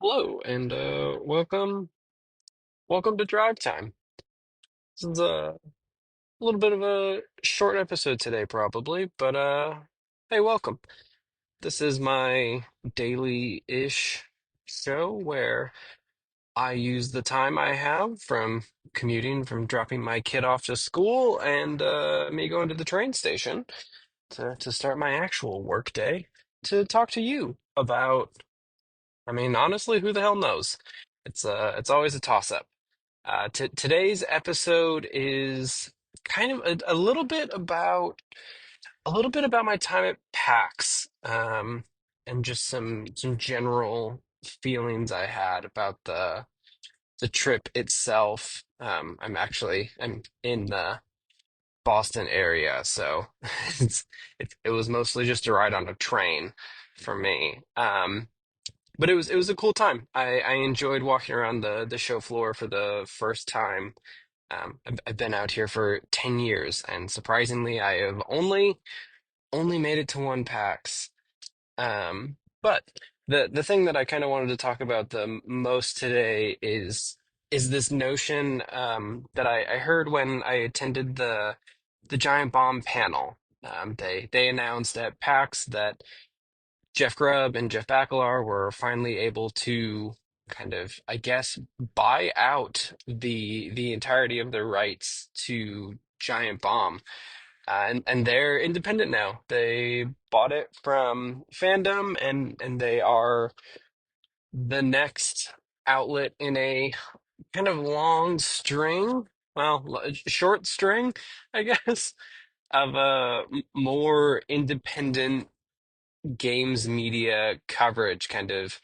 Hello and welcome to Drive Time. This is a little bit of a short episode today, probably, but hey, welcome. This is my daily-ish show where I use the time I have from commuting, from dropping my kid off to school, and me going to the train station to start my actual work day to talk to you about. I mean, honestly, who the hell knows? It's always a toss-up. T Today's episode is kind of a little bit about my time at PAX, and just some general feelings I had about the trip itself. I'm in the Boston area, so it's it was mostly just a ride on a train for me. But it was a cool time. I enjoyed walking around the show floor for the first time. I've been out here for 10 years, and surprisingly, I have only made it to one PAX. But the thing that I kind of wanted to talk about the most today is this notion that I heard when I attended the Giant Bomb panel. They announced at PAX that Jeff Grubb and Jeff Bakalar were finally able to kind of, I guess, buy out the entirety of their rights to Giant Bomb. And they're independent now. They bought it from Fandom and they are the next outlet in a kind of long string, short string, I guess, of more independent games media coverage kind of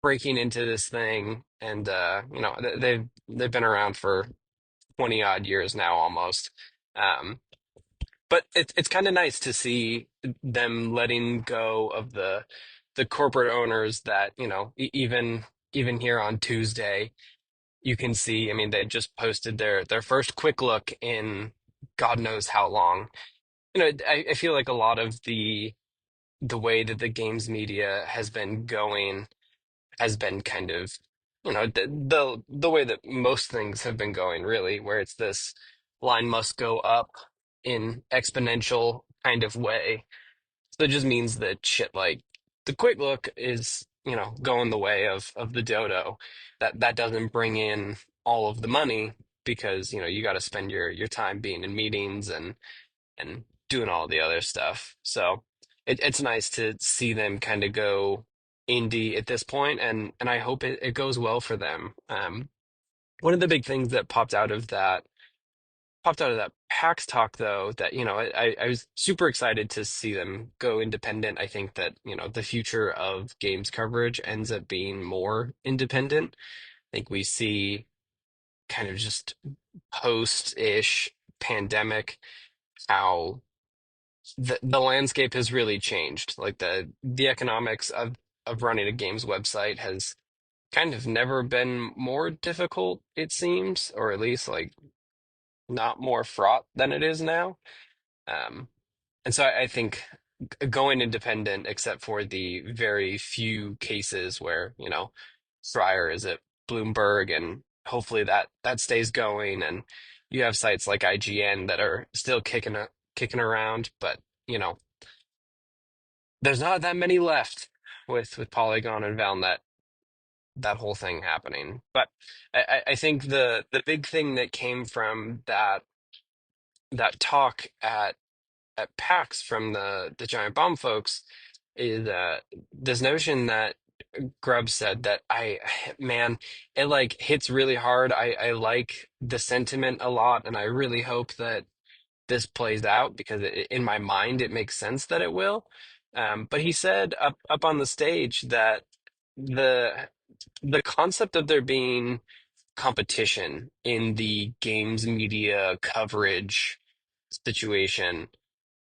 breaking into this thing and they've been around for 20 odd years now almost. Um but it's kind of nice to see them letting go of the corporate owners that even here on Tuesday you can see. I mean, they just posted their first quick look in God knows how long. I feel like a lot of the way that the games media has been going has been kind of, the way that most things have been going, really, where it's this line must go up in exponential kind of way. So it just means that shit like the quick look is, going the way of the dodo. That doesn't bring in all of the money because, you got to spend your time being in meetings and doing all the other stuff. So it's nice to see them kind of go indie at this point, and I hope it goes well for them. One of the big things that popped out of that PAX talk, though, that I was super excited to see them go independent. I think that the future of games coverage ends up being more independent. I think we see kind of just post-ish pandemic how the landscape has really changed. Like the economics of running a games website has kind of never been more difficult, it seems, or at least like not more fraught than it is now. Um, and so I think going independent, except for the very few cases where, Schreier is at Bloomberg, and hopefully that stays going, and you have sites like IGN that are still kicking around, but you know, there's not that many left with Polygon and Valnet, that whole thing happening. But I think the big thing that came from that talk at PAX from the Giant Bomb folks is this notion that Grubb said that man, it like hits really hard. I like the sentiment a lot, and I really hope that this plays out because in my mind it makes sense that it will. But he said up on the stage that the the concept of there being competition in the games media coverage situation,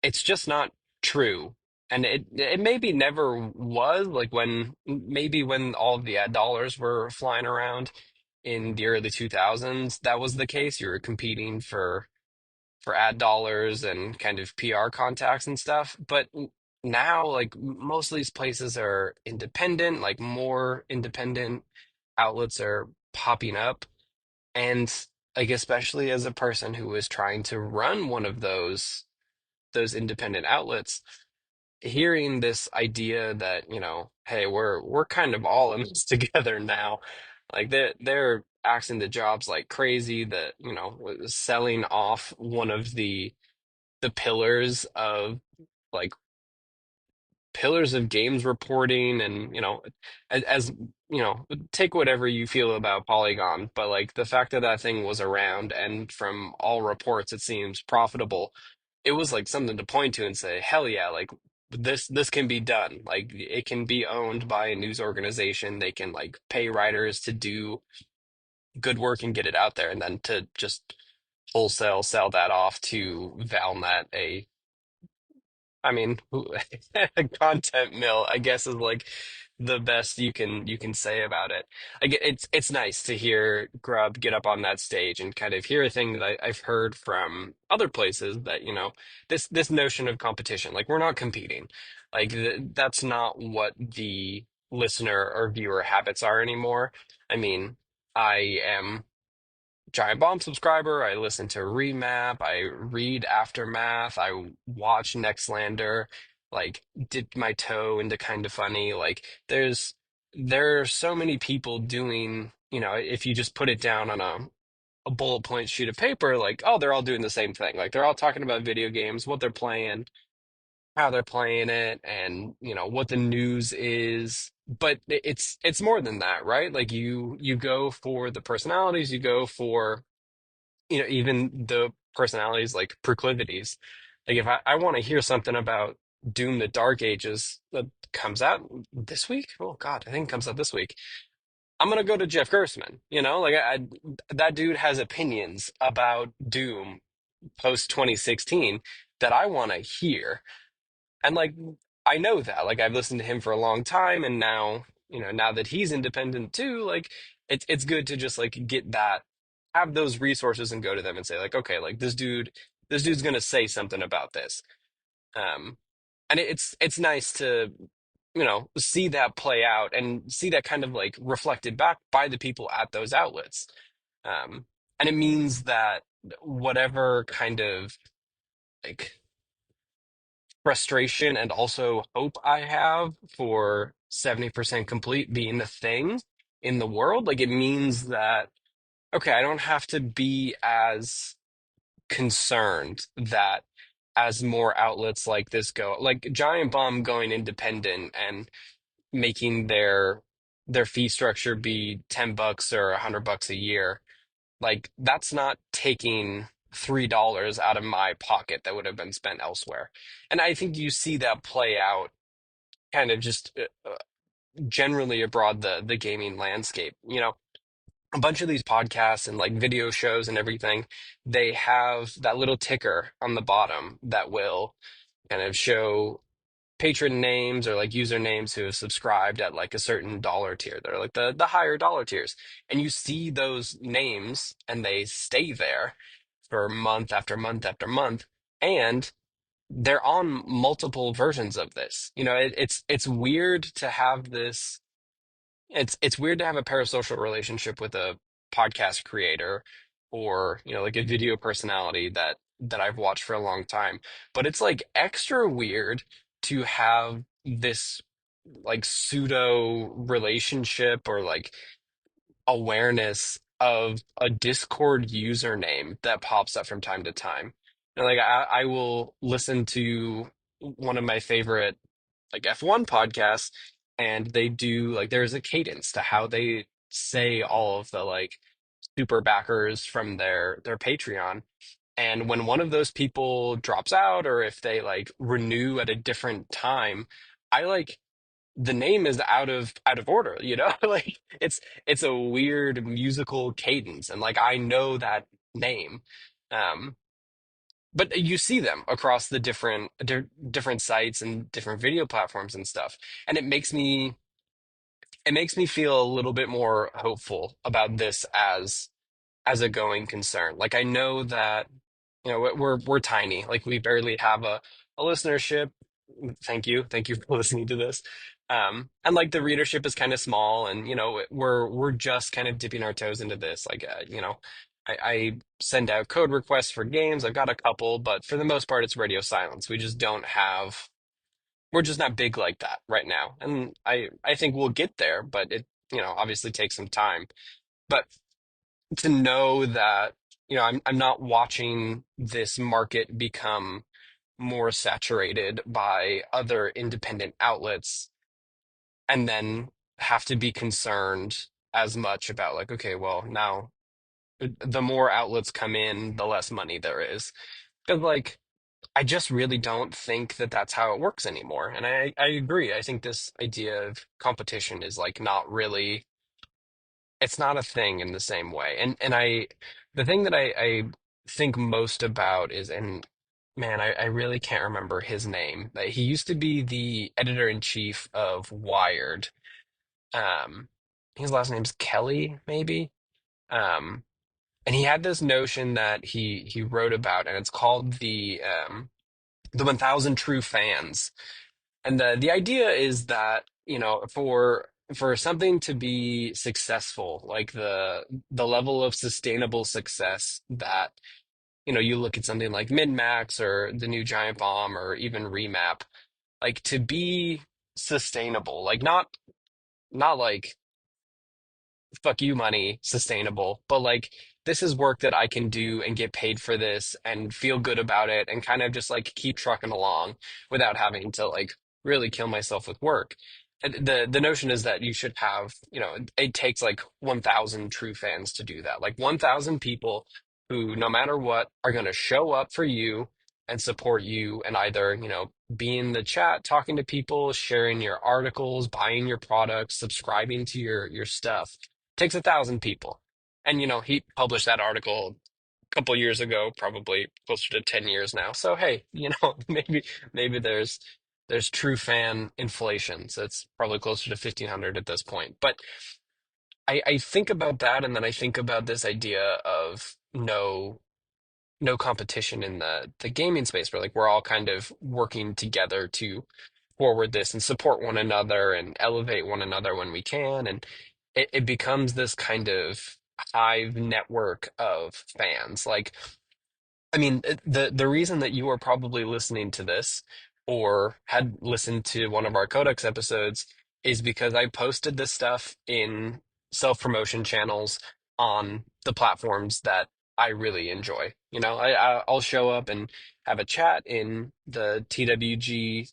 it's just not true. And it maybe never was, like when all of the ad dollars were flying around in the early 2000s, that was the case. You were competing for ad dollars and kind of PR contacts and stuff. But now like most of these places are independent, like more independent outlets are popping up. And like especially as a person who is trying to run one of those independent outlets, hearing this idea that, hey, we're kind of all in this together now. Like they're axing the jobs like crazy, that, was selling off one of the like pillars of games reporting. And as take whatever you feel about Polygon, but like the fact that that thing was around and from all reports it seems profitable, it was like something to point to and say, hell yeah, like this can be done. Like it can be owned by a news organization. They can like pay writers to do good work and get it out there, and then to just wholesale sell that off to Valnet, I mean, content mill, I guess, is like the best you can say about it. It's nice to hear Grub get up on that stage and kind of hear a thing that I've heard from other places, that, this notion of competition, like we're not competing, like that's not what the listener or viewer habits are anymore. I mean, I am Giant Bomb subscriber. I listen to Remap. I read Aftermath. I watch Nextlander. Like, dip my toe into Kind of Funny. Like, there are so many people doing. If you just put it down on a bullet point sheet of paper, like, oh, they're all doing the same thing. Like, they're all talking about video games, what they're playing, how they're playing it, and what the news is. But it's more than that, right? Like you go for the personalities, you go for even the personalities like proclivities. Like if I want to hear something about Doom the Dark Ages that comes out this week, oh God, I think it comes out this week. I'm gonna go to Jeff Gerstmann. Like that dude has opinions about Doom post 2016 that I want to hear. And like I know that. Like I've listened to him for a long time, and now that he's independent too, like it's good to just like get that, have those resources and go to them and say like, okay, like this dude's gonna say something about this. Um and it's nice to see that play out and see that kind of like reflected back by the people at those outlets. Um and it means that whatever kind of like frustration and also hope I have for 70% complete being a thing in the world, like it means that, okay, I don't have to be as concerned that as more outlets like this go, like Giant Bomb going independent and making their fee structure be $10 or $100 a year, like that's not taking $3 out of my pocket that would have been spent elsewhere. And I think you see that play out kind of just generally abroad the gaming landscape. A bunch of these podcasts and like video shows and everything, they have that little ticker on the bottom that will kind of show patron names or like usernames who have subscribed at like a certain dollar tier. They're like the higher dollar tiers. And you see those names and they stay there for month after month after month. And they're on multiple versions of this. It's weird to have this. It's weird to have a parasocial relationship with a podcast creator or like a video personality that I've watched for a long time. But it's like extra weird to have this like pseudo relationship or like awareness of a Discord username that pops up from time to time. And like I will listen to one of my favorite like F1 podcasts, and they do like there's a cadence to how they say all of the like super backers from their Patreon. And when one of those people drops out or if they like renew at a different time, I like the name is out of order, like it's a weird musical cadence, and like I know that name. um but you see them across the different sites and different video platforms and stuff, and it makes me feel a little bit more hopeful about this as a going concern. Like I know that we're tiny, like we barely have a listenership. Thank you for listening to this. And like the readership is kind of small, and we're just kind of dipping our toes into this. Like, I send out code requests for games. I've got a couple, but for the most part, it's radio silence. We just don't have. We're just not big like that right now, and I think we'll get there, but it obviously takes some time. But to know that I'm not watching this market become more saturated by other independent outlets and then have to be concerned as much about like, okay, well, now the more outlets come in, the less money there is. Because like I just really don't think that that's how it works anymore. And I agree. I think this idea of competition is like not really, it's not a thing in the same way. And the thing that I think most about is, and man, I really can't remember his name. But he used to be the editor-in-chief of Wired. Um, his last name's Kelly, maybe. Um, and he had this notion that he wrote about, and it's called the 1,000 True Fans. And the idea is that, for something to be successful, like the level of sustainable success that, you look at something like Min-Max or the new Giant Bomb or even Remap, like to be sustainable, like not like fuck you money sustainable, but like this is work that I can do and get paid for this and feel good about it and kind of just like keep trucking along without having to like really kill myself with work. And the notion is that you should have, it takes like 1,000 true fans to do that. Like 1,000 people who, no matter what, are going to show up for you and support you and either, be in the chat, talking to people, sharing your articles, buying your products, subscribing to your stuff. Takes 1,000 people. And he published that article a couple years ago, probably closer to 10 years now. So hey, maybe there's true fan inflation. So it's probably closer to 1,500 at this point. But I think about that, and then I think about this idea of no competition in the gaming space, where like we're all kind of working together to forward this and support one another and elevate one another when we can. And it becomes this kind of hive network of fans. Like, I mean, the reason that you are probably listening to this or had listened to one of our Codex episodes is because I posted this stuff in self-promotion channels on the platforms that I really enjoy. I'll show up and have a chat in the TWG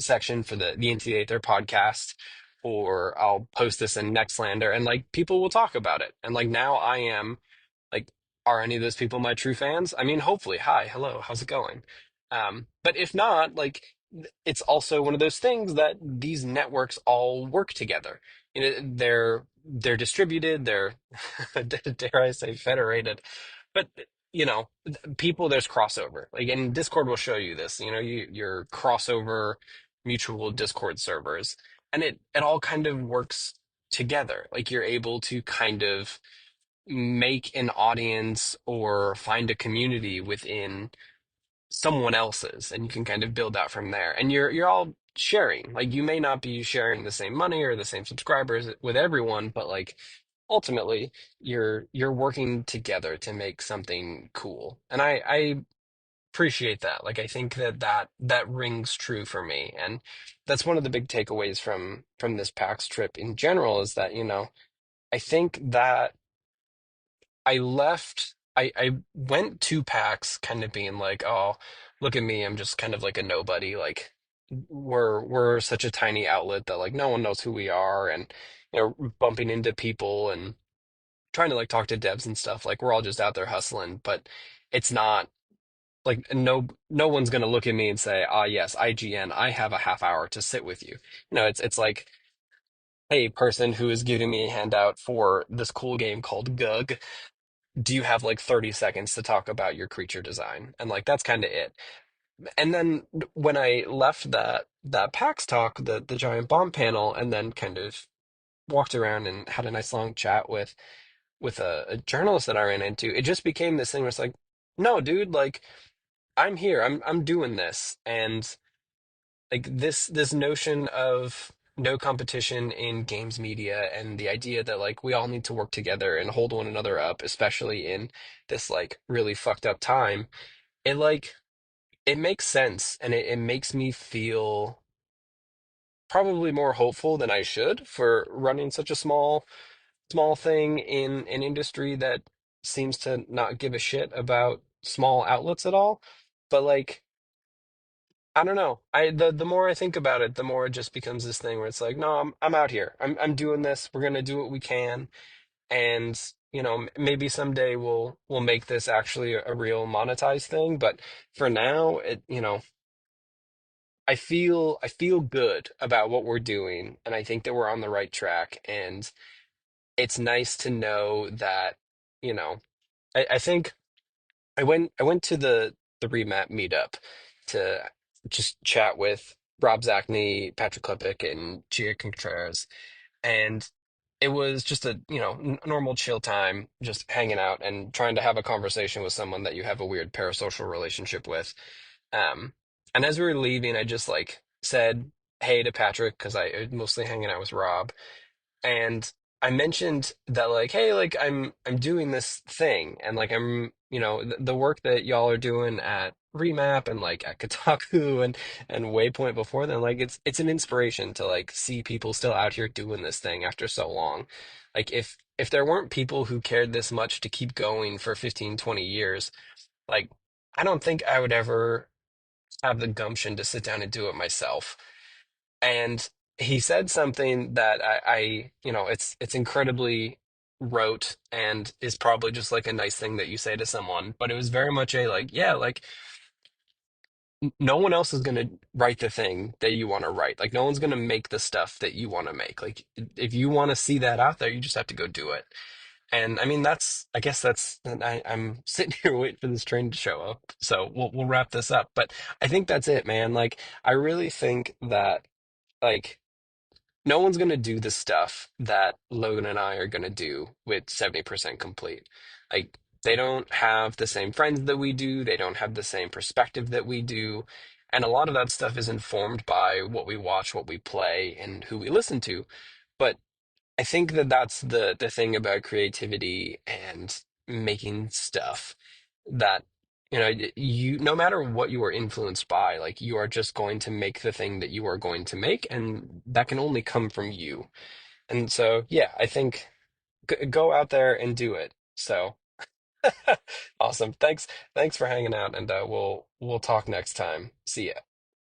section for the NCAA their podcast, or I'll post this in Nextlander, and like people will talk about it. And like now I am like, are any of those people my true fans? I mean, hopefully. Hi, hello, how's it going? But if not, like it's also one of those things that these networks all work together. They're distributed, they're dare I say federated, but people there's crossover. Like, and Discord will show you this. Your crossover mutual Discord servers, and it all kind of works together. Like you're able to kind of make an audience or find a community within someone else's, and you can kind of build out from there, and you're all sharing. Like you may not be sharing the same money or the same subscribers with everyone, but like ultimately you're working together to make something cool, and I appreciate that. Like I think that rings true for me, and that's one of the big takeaways from this PAX trip in general is that I think that I went to PAX kind of being like, oh, look at me, I'm just kind of like a nobody. Like we're such a tiny outlet that like no one knows who we are, and bumping into people and trying to like talk to devs and stuff. Like we're all just out there hustling, but it's not like no one's gonna look at me and say, ah yes, IGN, I have a half hour to sit with you. It's like, hey, person who is giving me a handout for this cool game called Gug, do you have like 30 seconds to talk about your creature design? And like that's kind of it. And then when I left that PAX talk, the giant bomb panel, and then kind of walked around and had a nice long chat with a journalist that I ran into, it just became this thing where it's like, no, dude, like I'm here, I'm doing this. And like this notion of no competition in games media and the idea that like we all need to work together and hold one another up, especially in this like really fucked up time, it like it makes sense and it makes me feel probably more hopeful than I should for running such a small thing in an industry that seems to not give a shit about small outlets at all. But like, I don't know. The more I think about it, the more it just becomes this thing where it's like, no, I'm out here. I'm doing this. We're gonna do what we can, and maybe someday we'll make this actually a real monetized thing. But for now, I feel good about what we're doing, and I think that we're on the right track. And it's nice to know that, you know, I think I went to the Remap meetup to just chat with Rob Zachney, Patrick Klepek, and Gia Contreras, and it was just a normal chill time, just hanging out and trying to have a conversation with someone that you have a weird parasocial relationship with. Um, and as we were leaving, I just like said hey to Patrick because I was mostly hanging out with Rob, and I mentioned that like, hey, like I'm doing this thing, and like the work that y'all are doing at Remap and like at Kotaku and Waypoint before then, like it's an inspiration to like see people still out here doing this thing after so long. Like if there weren't people who cared this much to keep going for 15, 20 years, like I don't think I would ever have the gumption to sit down and do it myself. And he said something that it's incredibly rote and is probably just like a nice thing that you say to someone, but it was very much a like, yeah, like no one else is going to write the thing that you want to write. Like no one's going to make the stuff that you want to make. Like if you want to see that out there, you just have to go do it. And I mean, I guess and I'm sitting here waiting for this train to show up. So we'll wrap this up. But I think that's it, man. Like I really think that like no one's going to do the stuff that Logan and I are going to do with 70% complete. Like, they don't have the same friends that we do, they don't have the same perspective that we do. And a lot of that stuff is informed by what we watch, what we play, and who we listen to. But I think that that's the thing about creativity and making stuff that you no matter what you are influenced by, like you are just going to make the thing that you are going to make, and that can only come from you. And so, yeah, I think go out there and do it. So awesome. Thanks for hanging out, and we'll talk next time. See ya.